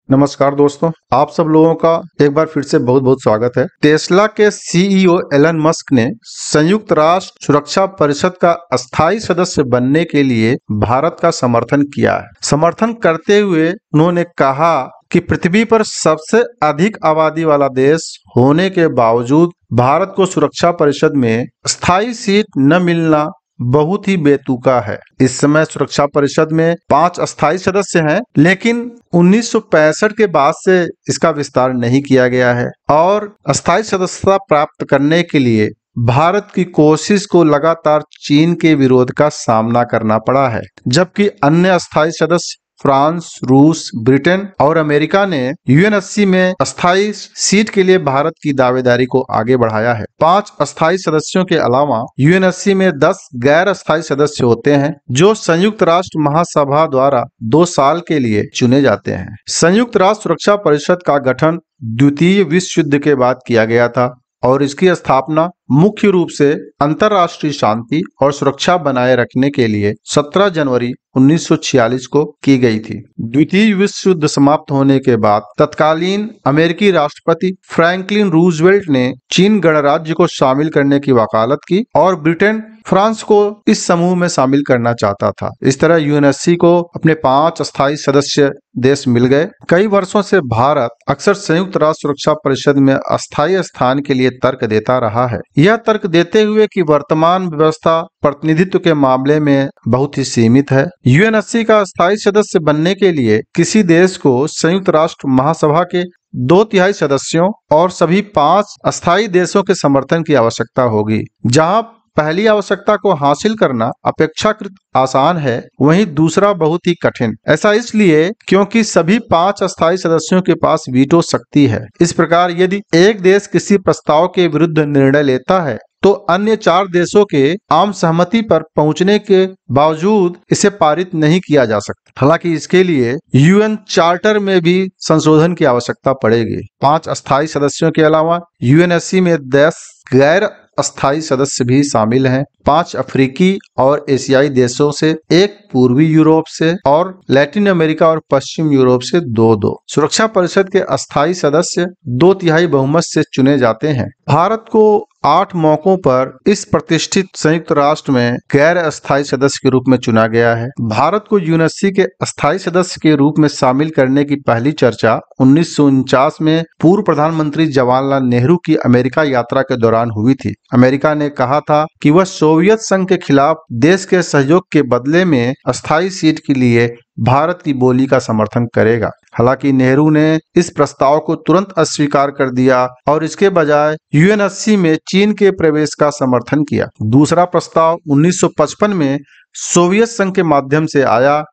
नमस्कार दोस्तों, आप सब लोगों का एक बार फिर से बहुत बहुत स्वागत है। टेस्ला के सीईओ एलन मस्क ने संयुक्त राष्ट्र सुरक्षा परिषद का अस्थायी सदस्य बनने के लिए भारत का समर्थन किया है। समर्थन करते हुए उन्होंने कहा कि पृथ्वी पर सबसे अधिक आबादी वाला देश होने के बावजूद भारत को सुरक्षा परिषद में स्थायी सीट न मिलना बहुत ही बेतुका है। इस समय सुरक्षा परिषद में 5 अस्थायी सदस्य हैं, लेकिन 1965 के बाद से इसका विस्तार नहीं किया गया है और अस्थायी सदस्यता प्राप्त करने के लिए भारत की कोशिश को लगातार चीन के विरोध का सामना करना पड़ा है, जबकि अन्य अस्थायी सदस्य फ्रांस, रूस, ब्रिटेन और अमेरिका ने यूएनएससी में अस्थायी सीट के लिए भारत की दावेदारी को आगे बढ़ाया है। 5 अस्थायी सदस्यों के अलावा यूएनएससी में 10 गैर अस्थायी सदस्य होते हैं, जो संयुक्त राष्ट्र महासभा द्वारा 2 साल के लिए चुने जाते हैं। संयुक्त राष्ट्र सुरक्षा परिषद का गठन द्वितीय विश्व युद्ध के बाद किया गया था और इसकी स्थापना मुख्य रूप से अंतर्राष्ट्रीय शांति और सुरक्षा बनाए रखने के लिए 17 जनवरी 1946 को की गई थी। द्वितीय विश्व युद्ध समाप्त होने के बाद तत्कालीन अमेरिकी राष्ट्रपति फ्रैंकलिन रूजवेल्ट ने चीन गणराज्य को शामिल करने की वकालत की और ब्रिटेन फ्रांस को इस समूह में शामिल करना चाहता था। इस तरह यूएनएससी को अपने 5 अस्थायी सदस्य देश मिल गए। कई वर्षों से भारत अक्सर संयुक्त राष्ट्र सुरक्षा परिषद में अस्थायी स्थान के लिए तर्क देता रहा है। यह तर्क देते हुए कि वर्तमान व्यवस्था प्रतिनिधित्व के मामले में बहुत ही सीमित है। यूएनएससी का अस्थायी सदस्य बनने के लिए किसी देश को संयुक्त राष्ट्र महासभा के 2/3 सदस्यों और सभी 5 अस्थायी देशों के समर्थन की आवश्यकता होगी। जहां पहली आवश्यकता को हासिल करना अपेक्षाकृत आसान है, वहीं दूसरा बहुत ही कठिन। ऐसा इसलिए क्योंकि सभी 5 अस्थायी सदस्यों के पास वीटो शक्ति है। इस प्रकार यदि एक देश किसी प्रस्ताव के विरुद्ध निर्णय लेता है तो अन्य 4 देशों के आम सहमति पर पहुंचने के बावजूद इसे पारित नहीं किया जा सकता। हालांकि इसके लिए यूएन चार्टर में भी संशोधन की आवश्यकता पड़ेगी। 5 अस्थायी सदस्यों के अलावा यूएनएससी में 10 गैर अस्थायी सदस्य भी शामिल हैं। 5 अफ्रीकी और एशियाई देशों से, 1 पूर्वी यूरोप से और लैटिन अमेरिका और पश्चिम यूरोप से 2-2। सुरक्षा परिषद के अस्थायी सदस्य 2/3 बहुमत से चुने जाते हैं। भारत को 8 मौकों पर इस प्रतिष्ठित संयुक्त राष्ट्र में गैर अस्थायी सदस्य के रूप में चुना गया है। भारत को यूएनएससी के अस्थायी सदस्य के रूप में शामिल करने की पहली चर्चा 1949 में पूर्व प्रधानमंत्री जवाहरलाल नेहरू की अमेरिका यात्रा के दौरान हुई थी। अमेरिका ने कहा था कि वह सोवियत संघ के खिलाफ देश के सहयोग के बदले में अस्थायी सीट के लिए भारत की बोली का समर्थन करेगा। हालांकि नेहरू ने इस प्रस्ताव को तुरंत अस्वीकार कर दिया और इसके बजाय यूएनएससी में चीन के प्रवेश का समर्थन किया। दूसरा प्रस्ताव 1955 में सोवियत संघ के माध्यम से आया।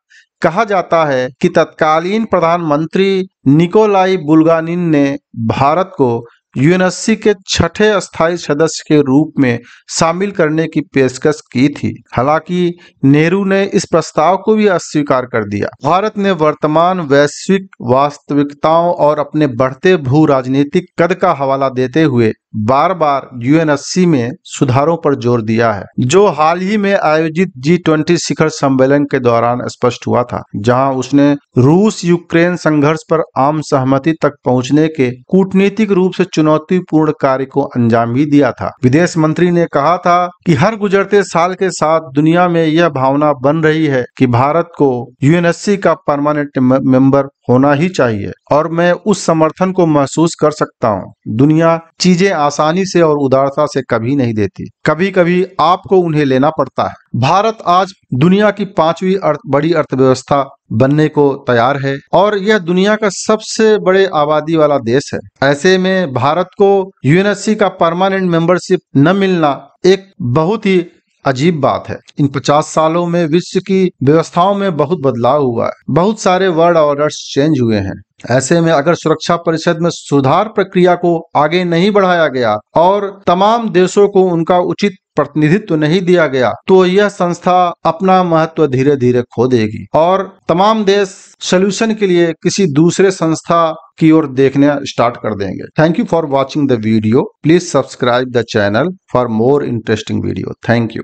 कहा जाता है कि तत्कालीन प्रधानमंत्री निकोलाई बुल्गानिन ने भारत को यूएनएससी के 6ठे अस्थायी सदस्य के रूप में शामिल करने की पेशकश की थी। हालांकि नेहरू ने इस प्रस्ताव को भी अस्वीकार कर दिया। भारत ने वर्तमान वैश्विक वास्तविकताओं और अपने बढ़ते भू राजनीतिक कद का हवाला देते हुए बार बार यूएनएससी में सुधारों पर जोर दिया है, जो हाल ही में आयोजित G20 शिखर सम्मेलन के दौरान स्पष्ट हुआ था, जहां उसने रूस यूक्रेन संघर्ष पर आम सहमति तक पहुंचने के कूटनीतिक रूप से चुनौतीपूर्ण कार्य को अंजाम भी दिया था। विदेश मंत्री ने कहा था कि हर गुजरते साल के साथ दुनिया में यह भावना बन रही है कि भारत को यूएनएससी का परमानेंट मेंबर होना ही चाहिए और मैं उस समर्थन को महसूस कर सकता हूँ। दुनिया चीजें आसानी से और उदारता से कभी नहीं देती, कभी कभी आपको उन्हें लेना पड़ता है। भारत आज दुनिया की 5वीं बड़ी अर्थव्यवस्था बनने को तैयार है और यह दुनिया का सबसे बड़े आबादी वाला देश है। ऐसे में भारत को यूएनएससी का परमानेंट मेंबरशिप न मिलना एक बहुत ही अजीब बात है। इन 50 सालों में विश्व की व्यवस्थाओं में बहुत बदलाव हुआ है, बहुत सारे वर्ल्ड ऑर्डर्स चेंज हुए हैं। ऐसे में अगर सुरक्षा परिषद में सुधार प्रक्रिया को आगे नहीं बढ़ाया गया और तमाम देशों को उनका उचित प्रतिनिधित्व नहीं दिया गया तो यह संस्था अपना महत्व धीरे धीरे खो देगी और तमाम देश सॉल्यूशन के लिए किसी दूसरे संस्था की ओर देखने स्टार्ट कर देंगे। Thank you for watching the video. Please subscribe the channel for more interesting video. Thank you.